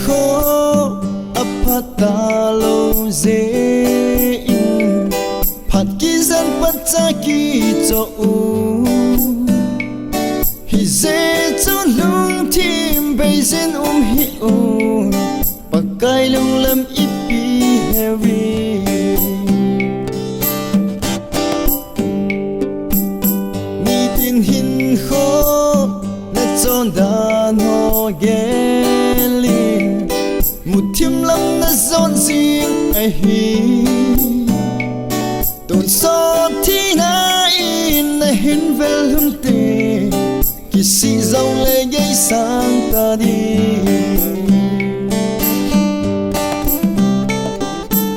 kho apata lo ze in phat ki zan pat cha ki cho u hi ze cho lung tim bay zen hi un pakai lung lam ipi heavy ni tin hin kho na chon da no gelin một thiêm lâm na giòn riêng ai hi tồn so thi na in na hin vel hum te ki si dòng lệ gây sang ta đi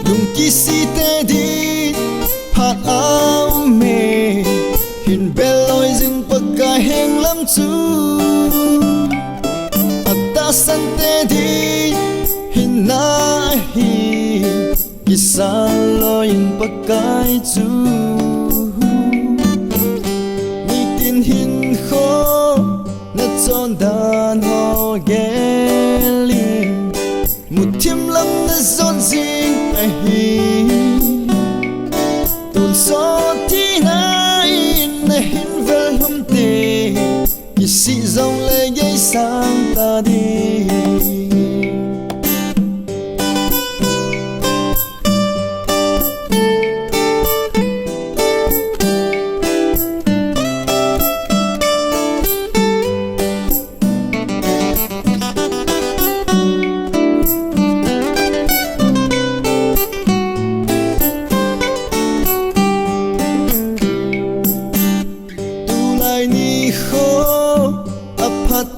lung ki si te đi phat áo mê hin bel loi dừng bậc ca heng lắm chú ta san te đi na hi isa loin pakai chu ni tin hin kho na chon dan ho gelin một thiêm lâm na zon jing ai hi tôn so thi na in na hin vel hum te isi dòng lệ gây sang ta đi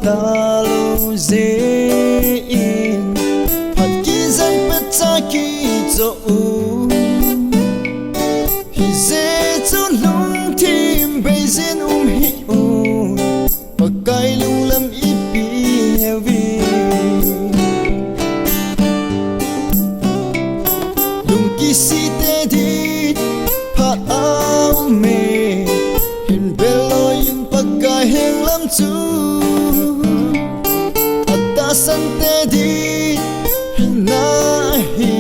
ta lo ze in phat ki zan pat cha ki cho u hi ze cho lung tim bay zen hi u pakai lung lam ipi heavy lung ki si te di phat áo mê hin belo in pakai heng lam chu san te di na hi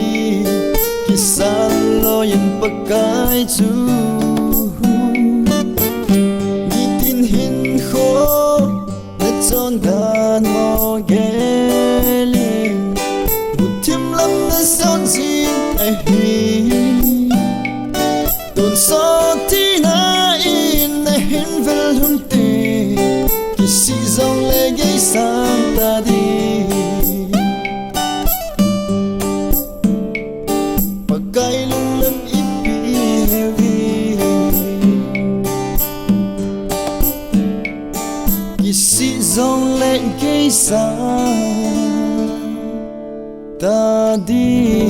ki san lo yin pakai chu ni tin hin kho na chon dan ho gelin một thiêm lâm na son jin ai hi tôn so thi na in na hin vel hum te ki si dòng lệ gây sang ta đi pakai lung lam ipi heavy ki si dòng lệ gây sang ta đi